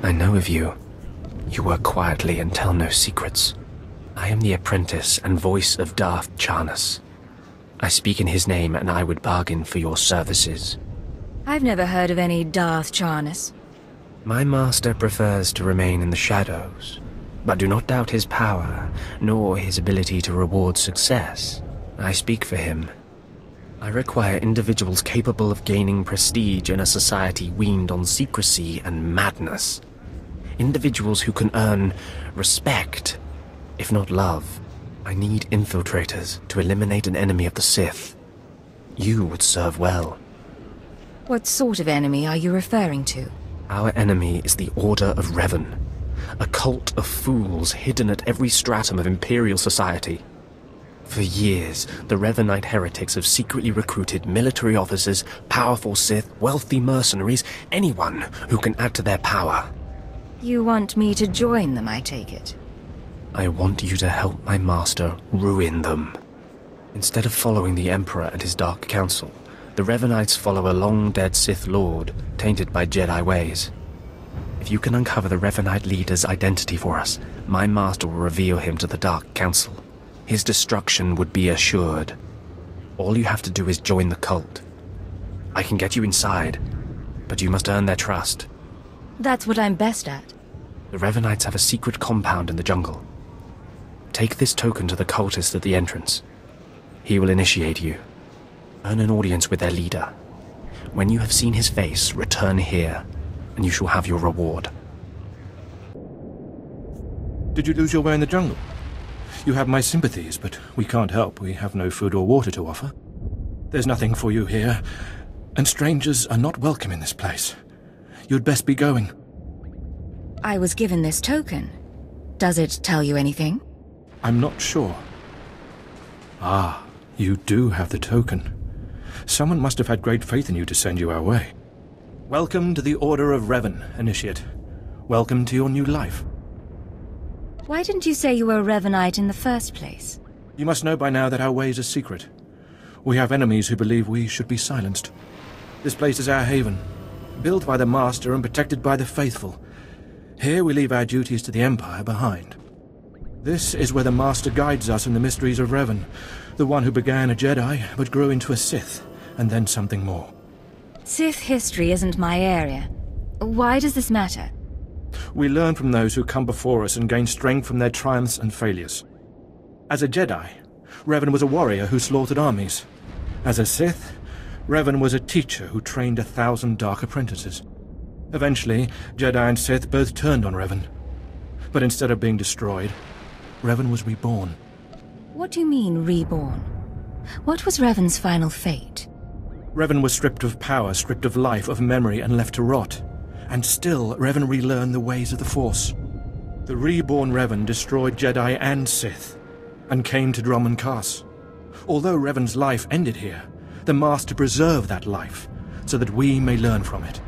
I know of you. You work quietly and tell no secrets. I am the apprentice and voice of Darth Charnas. I speak in his name, and I would bargain for your services. I've never heard of any Darth Charnas. My master prefers to remain in the shadows, but do not doubt his power, nor his ability to reward success. I speak for him. I require individuals capable of gaining prestige in a society weaned on secrecy and madness. Individuals who can earn respect, if not love. I need infiltrators to eliminate an enemy of the Sith. You would serve well. What sort of enemy are you referring to? Our enemy is the Order of Revan, a cult of fools hidden at every stratum of Imperial society. For years, the Revanite heretics have secretly recruited military officers, powerful Sith, wealthy mercenaries, anyone who can add to their power. You want me to join them, I take it? I want you to help my master ruin them. Instead of following the Emperor and his Dark Council, the Revanites follow a long-dead Sith Lord, tainted by Jedi ways. If you can uncover the Revanite leader's identity for us, my master will reveal him to the Dark Council. His destruction would be assured. All you have to do is join the cult. I can get you inside, but you must earn their trust. That's what I'm best at. The Revanites have a secret compound in the jungle. Take this token to the cultist at the entrance. He will initiate you. Earn an audience with their leader. When you have seen his face, return here, and you shall have your reward. Did you lose your way in the jungle? You have my sympathies, but we can't help. We have no food or water to offer. There's nothing for you here, and strangers are not welcome in this place. You'd best be going. I was given this token. Does it tell you anything? I'm not sure. Ah, you do have the token. Someone must have had great faith in you to send you our way. Welcome to the Order of Revan, Initiate. Welcome to your new life. Why didn't you say you were a Revanite in the first place? You must know by now that our ways are secret. We have enemies who believe we should be silenced. This place is our haven, built by the Master and protected by the faithful. Here we leave our duties to the Empire behind. This is where the Master guides us in the mysteries of Revan, the one who began a Jedi but grew into a Sith, and then something more. Sith history isn't my area. Why does this matter? We learn from those who come before us and gain strength from their triumphs and failures. As a Jedi, Revan was a warrior who slaughtered armies. As a Sith, Revan was a teacher who trained 1,000 dark apprentices. Eventually, Jedi and Sith both turned on Revan. But instead of being destroyed, Revan was reborn. What do you mean, reborn? What was Revan's final fate? Revan was stripped of power, stripped of life, of memory, and left to rot. And still, Revan relearned the ways of the Force. The reborn Revan destroyed Jedi and Sith, and came to Dromund Kaas. Although Revan's life ended here, the Master preserved that life, so that we may learn from it.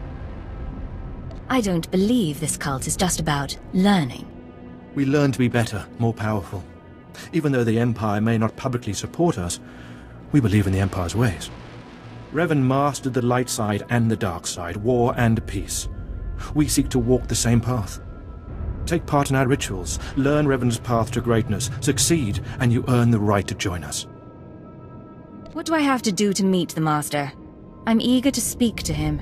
I don't believe this cult is just about learning. We learn to be better, more powerful. Even though the Empire may not publicly support us, we believe in the Empire's ways. Revan mastered the light side and the dark side, war and peace. We seek to walk the same path. Take part in our rituals, learn Revan's path to greatness, succeed, and you earn the right to join us. What do I have to do to meet the Master? I'm eager to speak to him.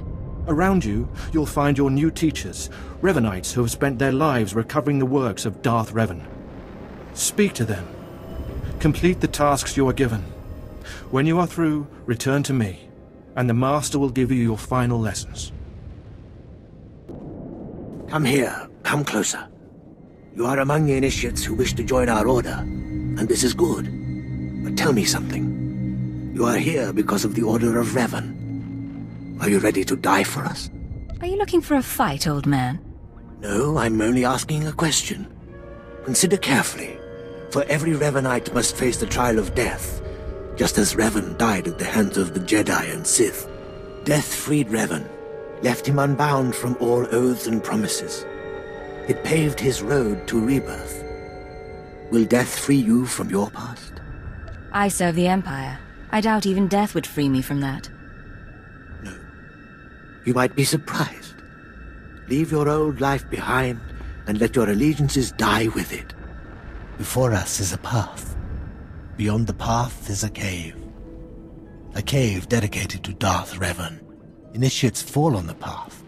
Around you, you'll find your new teachers, Revanites who have spent their lives recovering the works of Darth Revan. Speak to them. Complete the tasks you are given. When you are through, return to me, and the Master will give you your final lessons. Come here. Come closer. You are among the initiates who wish to join our order, and this is good. But tell me something. You are here because of the Order of Revan. Are you ready to die for us? Are you looking for a fight, old man? No, I'm only asking a question. Consider carefully, for every Revanite must face the trial of death, just as Revan died at the hands of the Jedi and Sith. Death freed Revan, left him unbound from all oaths and promises. It paved his road to rebirth. Will death free you from your past? I serve the Empire. I doubt even death would free me from that. No. You might be surprised. Leave your old life behind, and let your allegiances die with it. Before us is a path. Beyond the path is a cave. A cave dedicated to Darth Revan. Initiates fall on the path.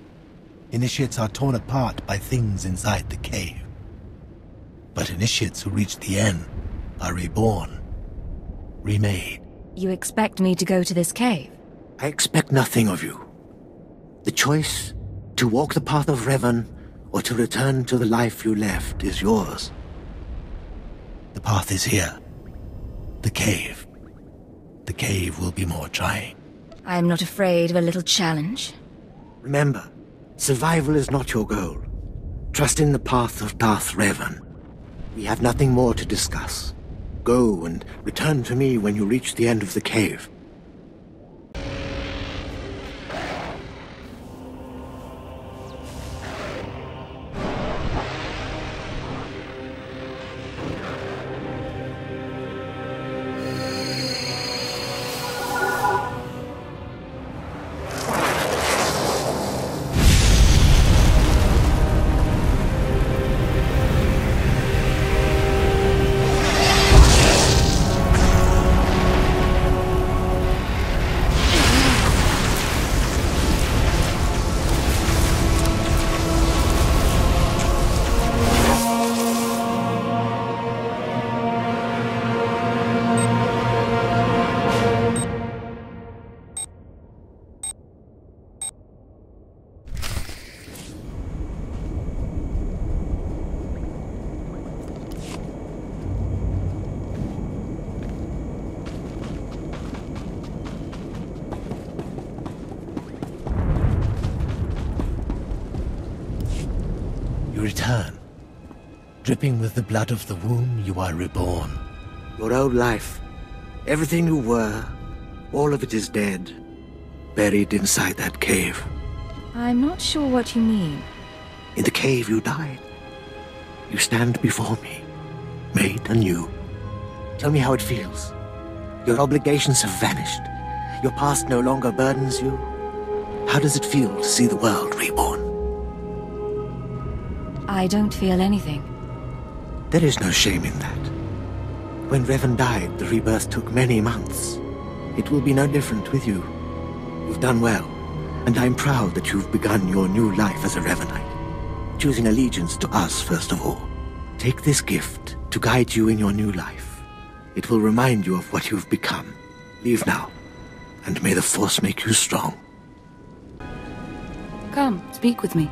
Initiates are torn apart by things inside the cave. But initiates who reach the end are reborn. Remade. You expect me to go to this cave? I expect nothing of you. The choice to walk the path of Revan or to return to the life you left is yours. The path is here. The cave. The cave will be more trying. I am not afraid of a little challenge. Remember, survival is not your goal. Trust in the path of Darth Revan. We have nothing more to discuss. Go and return to me when you reach the end of the cave. You return. Dripping with the blood of the womb, you are reborn. Your old life, everything you were, all of it is dead. Buried inside that cave. I'm not sure what you mean. In the cave you died. You stand before me, made anew. Tell me how it feels. Your obligations have vanished. Your past no longer burdens you. How does it feel to see the world reborn? I don't feel anything. There is no shame in that. When Revan died, the rebirth took many months. It will be no different with you. You've done well, and I'm proud that you've begun your new life as a Revanite, choosing allegiance to us first of all. Take this gift to guide you in your new life. It will remind you of what you've become. Leave now, and may the Force make you strong. Come, speak with me.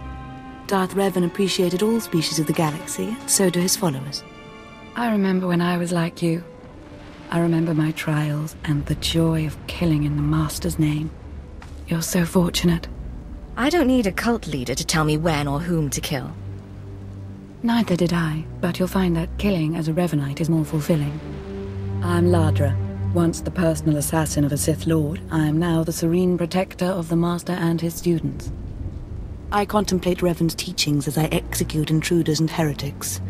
Darth Revan appreciated all species of the galaxy, and so do his followers. I remember when I was like you. I remember my trials and the joy of killing in the Master's name. You're so fortunate. I don't need a cult leader to tell me when or whom to kill. Neither did I, but you'll find that killing as a Revanite is more fulfilling. I'm Ladra. Once the personal assassin of a Sith Lord, I am now the serene protector of the Master and his students. I contemplate Revan's teachings as I execute intruders and heretics.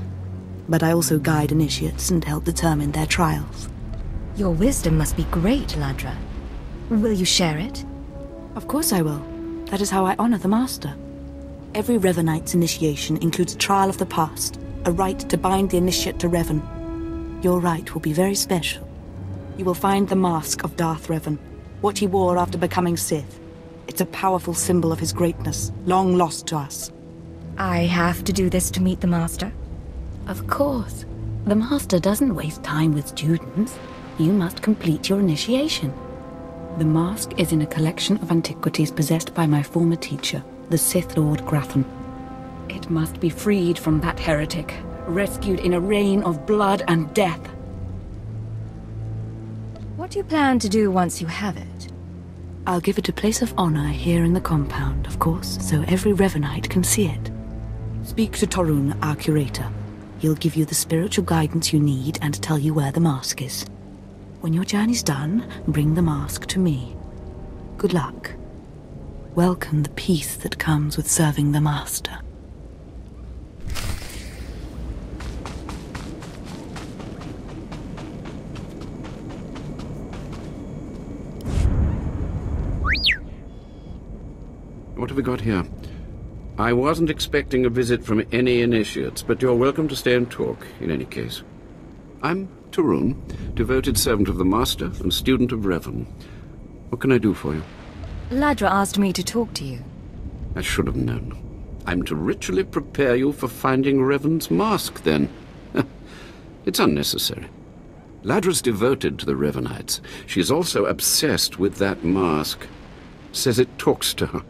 But I also guide initiates and help determine their trials. Your wisdom must be great, Ladra. Will you share it? Of course I will. That is how I honor the Master. Every Revanite's initiation includes a trial of the past, a rite to bind the initiate to Revan. Your rite will be very special. You will find the mask of Darth Revan, what he wore after becoming Sith. It's a powerful symbol of his greatness, long lost to us. I have to do this to meet the Master? Of course. The Master doesn't waste time with students. You must complete your initiation. The mask is in a collection of antiquities possessed by my former teacher, the Sith Lord Grafan. It must be freed from that heretic, rescued in a rain of blood and death. What do you plan to do once you have it? I'll give it a place of honor here in the compound, of course, so every Revanite can see it. Speak to Torun, our curator. He'll give you the spiritual guidance you need and tell you where the mask is. When your journey's done, bring the mask to me. Good luck. Welcome the peace that comes with serving the Master. What have we got here? I wasn't expecting a visit from any initiates, but you're welcome to stay and talk, in any case. I'm Tarun, devoted servant of the Master and student of Revan. What can I do for you? Ladra asked me to talk to you. I should have known. I'm to ritually prepare you for finding Revan's mask, then. It's unnecessary. Ladra's devoted to the Revanites. She's also obsessed with that mask. Says it talks to her.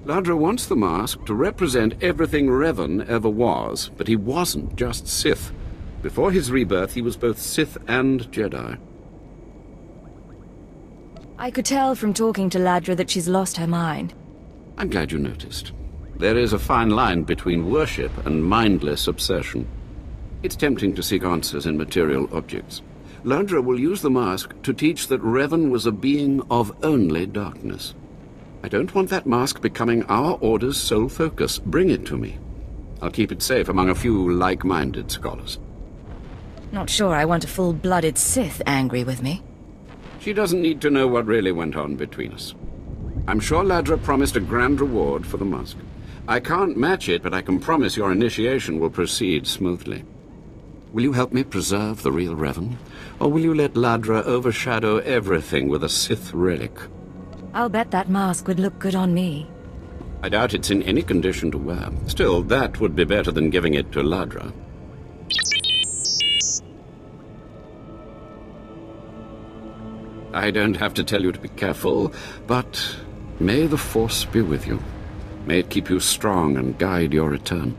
Ladra wants the mask to represent everything Revan ever was, but he wasn't just Sith. Before his rebirth, he was both Sith and Jedi. I could tell from talking to Ladra that she's lost her mind. I'm glad you noticed. There is a fine line between worship and mindless obsession. It's tempting to seek answers in material objects. Ladra will use the mask to teach that Revan was a being of only darkness. I don't want that mask becoming our Order's sole focus. Bring it to me. I'll keep it safe among a few like-minded scholars. Not sure I want a full-blooded Sith angry with me. She doesn't need to know what really went on between us. I'm sure Ladra promised a grand reward for the mask. I can't match it, but I can promise your initiation will proceed smoothly. Will you help me preserve the real Revan? Or will you let Ladra overshadow everything with a Sith relic? I'll bet that mask would look good on me. I doubt it's in any condition to wear. Still, that would be better than giving it to Ladra. I don't have to tell you to be careful, but may the Force be with you. May it keep you strong and guide your return.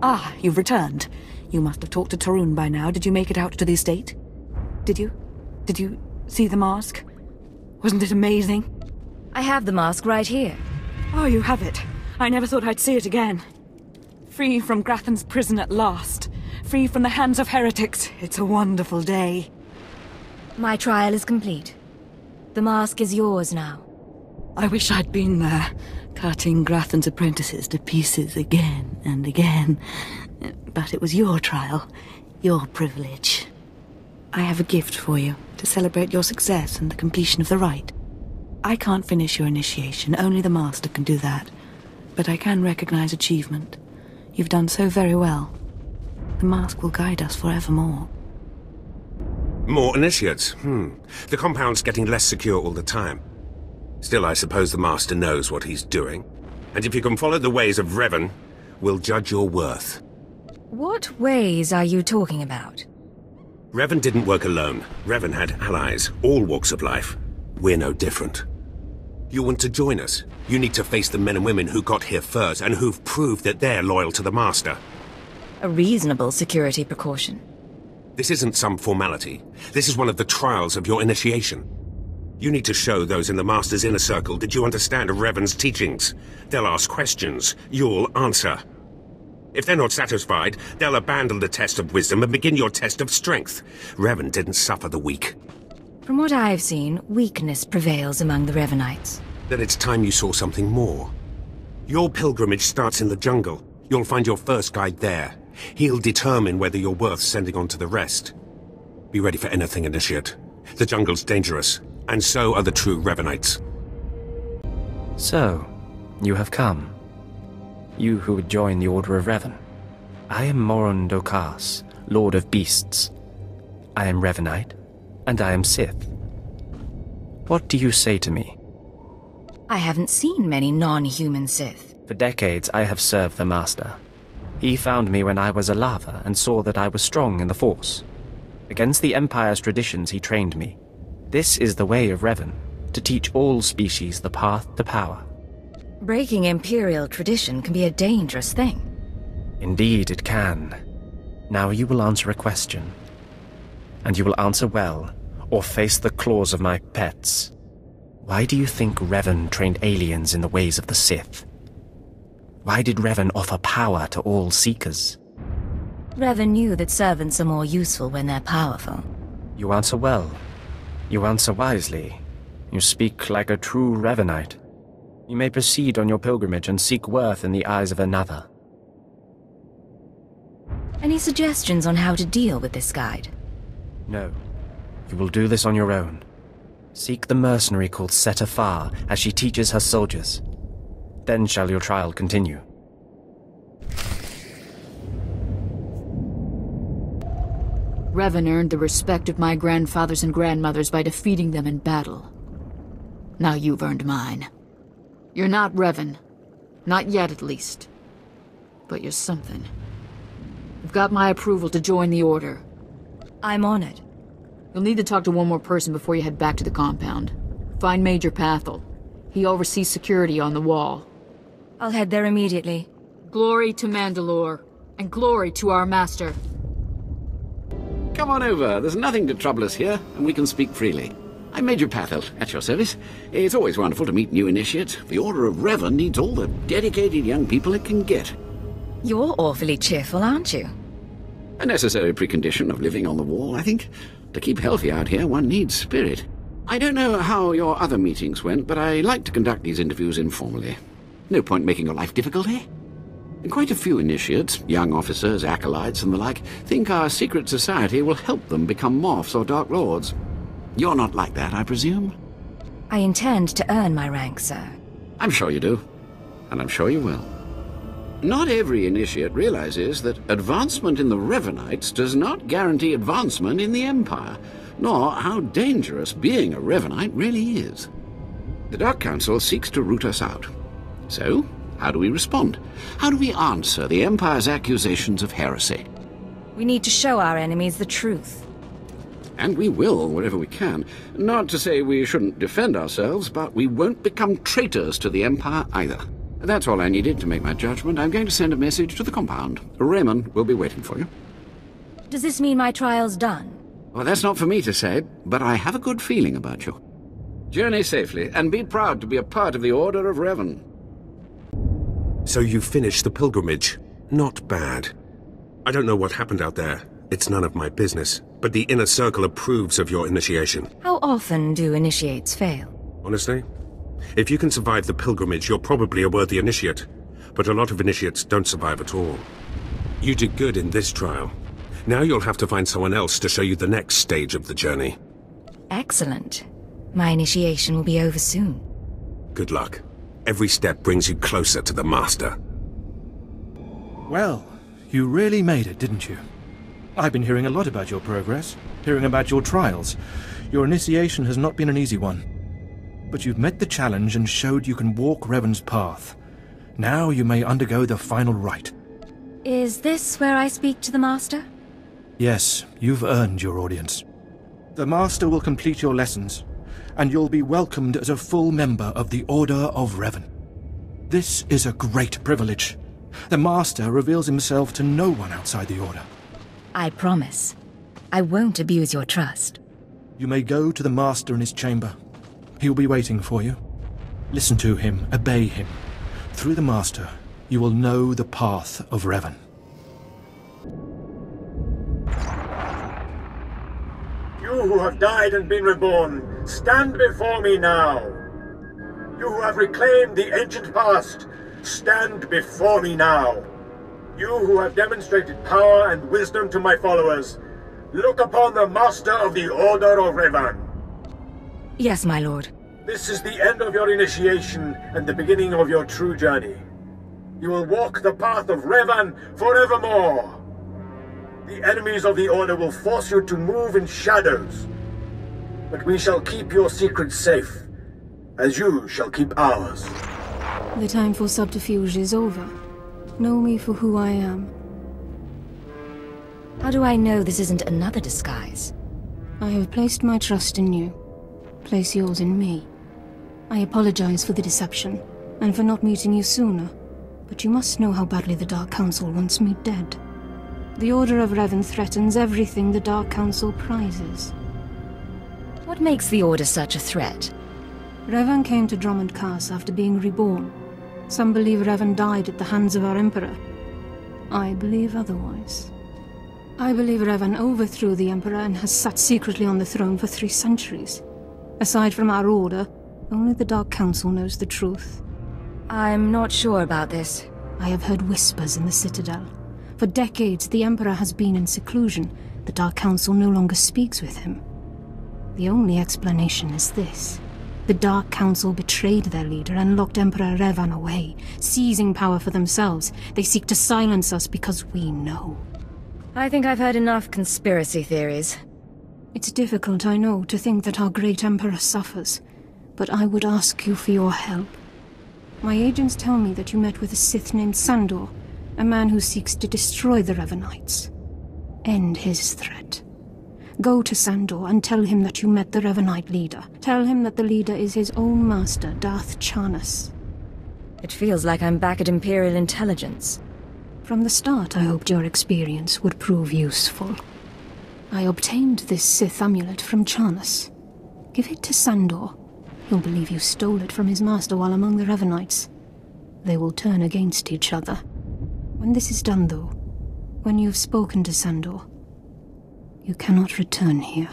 Ah, you've returned. You must have talked to Tarun by now. Did you make it out to the estate? Did you? Did you see the mask? Wasn't it amazing? I have the mask right here. Oh, you have it. I never thought I'd see it again. Free from Grathan's prison at last. Free from the hands of heretics. It's a wonderful day. My trial is complete. The mask is yours now. I wish I'd been there, cutting Grathan's apprentices to pieces again and again. But it was your trial, your privilege. I have a gift for you to celebrate your success and the completion of the rite. I can't finish your initiation, only the Master can do that. But I can recognize achievement. You've done so very well. The mask will guide us forevermore. More initiates? The compound's getting less secure all the time. Still, I suppose the Master knows what he's doing. And if you can follow the ways of Revan, we'll judge your worth. What ways are you talking about? Revan didn't work alone. Revan had allies, all walks of life. We're no different. You want to join us? You need to face the men and women who got here first and who've proved that they're loyal to the Master. A reasonable security precaution. This isn't some formality. This is one of the trials of your initiation. You need to show those in the Master's inner circle that you understand Revan's teachings. They'll ask questions. You'll answer. If they're not satisfied, they'll abandon the test of wisdom and begin your test of strength. Revan didn't suffer the weak. From what I've seen, weakness prevails among the Revanites. Then it's time you saw something more. Your pilgrimage starts in the jungle. You'll find your first guide there. He'll determine whether you're worth sending on to the rest. Be ready for anything, Initiate. The jungle's dangerous, and so are the true Revanites. So, you have come. You who would join the Order of Revan. I am Moron Dokas, Lord of Beasts. I am Revanite, and I am Sith. What do you say to me? I haven't seen many non-human Sith. For decades I have served the Master. He found me when I was a lava and saw that I was strong in the Force. Against the Empire's traditions he trained me. This is the way of Revan, to teach all species the path to power. Breaking Imperial tradition can be a dangerous thing. Indeed it can. Now you will answer a question. And you will answer well, or face the claws of my pets. Why do you think Revan trained aliens in the ways of the Sith? Why did Revan offer power to all Seekers? Revan knew that servants are more useful when they're powerful. You answer well. You answer wisely. You speak like a true Revanite. You may proceed on your pilgrimage and seek worth in the eyes of another. Any suggestions on how to deal with this guide? No. You will do this on your own. Seek the mercenary called Setafar as she teaches her soldiers. Then shall your trial continue. Revan earned the respect of my grandfathers and grandmothers by defeating them in battle. Now you've earned mine. You're not Revan. Not yet, at least. But you're something. You've got my approval to join the Order. I'm honored. You'll need to talk to one more person before you head back to the compound. Find Major Pathel. He oversees security on the wall. I'll head there immediately. Glory to Mandalore, and glory to our master. Come on over. There's nothing to trouble us here, and we can speak freely. I'm Major Pathel, at your service. It's always wonderful to meet new initiates. The Order of Revan needs all the dedicated young people it can get. You're awfully cheerful, aren't you? A necessary precondition of living on the wall, I think. To keep healthy out here, one needs spirit. I don't know how your other meetings went, but I like to conduct these interviews informally. No point making your life difficult, eh? And quite a few initiates, young officers, acolytes, and the like, think our secret society will help them become Morphs or Dark Lords. You're not like that, I presume? I intend to earn my rank, sir. I'm sure you do. And I'm sure you will. Not every initiate realizes that advancement in the Revanites does not guarantee advancement in the Empire, nor how dangerous being a Revanite really is. The Dark Council seeks to root us out. So, how do we respond? How do we answer the Empire's accusations of heresy? We need to show our enemies the truth. And we will, wherever we can. Not to say we shouldn't defend ourselves, but we won't become traitors to the Empire either. That's all I needed to make my judgment. I'm going to send a message to the compound. Raymond will be waiting for you. Does this mean my trial's done? Well, that's not for me to say, but I have a good feeling about you. Journey safely, and be proud to be a part of the Order of Revan. So you finished the pilgrimage. Not bad. I don't know what happened out there. It's none of my business. But the Inner Circle approves of your initiation. How often do initiates fail? Honestly? If you can survive the pilgrimage, you're probably a worthy initiate. But a lot of initiates don't survive at all. You did good in this trial. Now you'll have to find someone else to show you the next stage of the journey. Excellent. My initiation will be over soon. Good luck. Every step brings you closer to the Master. Well, you really made it, didn't you? I've been hearing a lot about your progress, hearing about your trials. Your initiation has not been an easy one. But you've met the challenge and showed you can walk Revan's path. Now you may undergo the final rite. Is this where I speak to the Master? Yes, you've earned your audience. The Master will complete your lessons, and you'll be welcomed as a full member of the Order of Revan. This is a great privilege. The Master reveals himself to no one outside the Order. I promise. I won't abuse your trust. You may go to the Master in his chamber. He'll be waiting for you. Listen to him, obey him. Through the Master, you will know the path of Revan. You who have died and been reborn, stand before me now. You who have reclaimed the ancient past, stand before me now. You who have demonstrated power and wisdom to my followers, look upon the Master of the Order of Revan. Yes, my lord. This is the end of your initiation and the beginning of your true journey. You will walk the path of Revan forevermore. The enemies of the Order will force you to move in shadows, but we shall keep your secrets safe, as you shall keep ours. The time for subterfuge is over. Know me for who I am. How do I know this isn't another disguise? I have placed my trust in you. Place yours in me. I apologize for the deception, and for not meeting you sooner, but you must know how badly the Dark Council wants me dead. The Order of Revan threatens everything the Dark Council prizes. What makes the Order such a threat? Revan came to Drummond Cass after being reborn. Some believe Revan died at the hands of our Emperor. I believe otherwise. I believe Revan overthrew the Emperor and has sat secretly on the throne for 3 centuries. Aside from our Order, only the Dark Council knows the truth. I'm not sure about this. I have heard whispers in the Citadel. For decades, the Emperor has been in seclusion. The Dark Council no longer speaks with him. The only explanation is this. The Dark Council betrayed their leader and locked Emperor Revan away, seizing power for themselves. They seek to silence us because we know. I think I've heard enough conspiracy theories. It's difficult, I know, to think that our great Emperor suffers, but I would ask you for your help. My agents tell me that you met with a Sith named Sandor, a man who seeks to destroy the Revanites. End his threat. Go to Sandor and tell him that you met the Revanite leader. Tell him that the leader is his own master, Darth Charnas. It feels like I'm back at Imperial Intelligence. From the start, I hoped your experience would prove useful. I obtained this Sith amulet from Charnas. Give it to Sandor. He'll believe you stole it from his master while among the Revanites. They will turn against each other. When this is done, though, when you've spoken to Sandor, you cannot return here.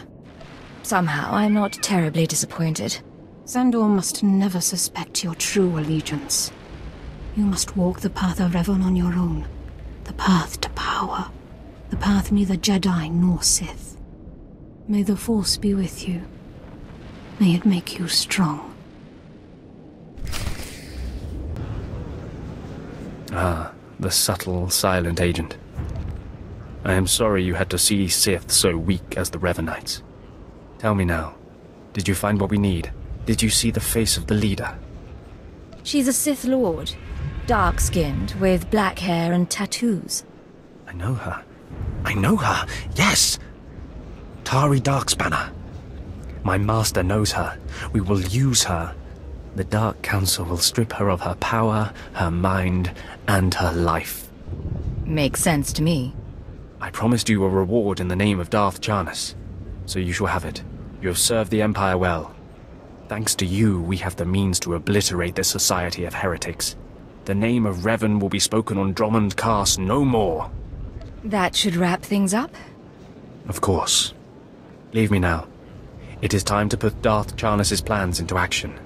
Somehow, I'm not terribly disappointed. Sandor must never suspect your true allegiance. You must walk the path of Revan on your own. The path to power. The path neither Jedi nor Sith. May the Force be with you. May it make you strong. Ah, the subtle, silent agent. I am sorry you had to see Sith so weak as the Revanites. Tell me now, did you find what we need? Did you see the face of the leader? She's a Sith Lord. Dark-skinned, with black hair and tattoos. I know her. I know her, yes! Tari Darkspanner. My master knows her. We will use her. The Dark Council will strip her of her power, her mind, and her life. Makes sense to me. I promised you a reward in the name of Darth Charnas, so you shall have it. You have served the Empire well. Thanks to you, we have the means to obliterate this society of heretics. The name of Revan will be spoken on Drummond Cass no more. That should wrap things up? Of course. Leave me now. It is time to put Darth Charnas' plans into action.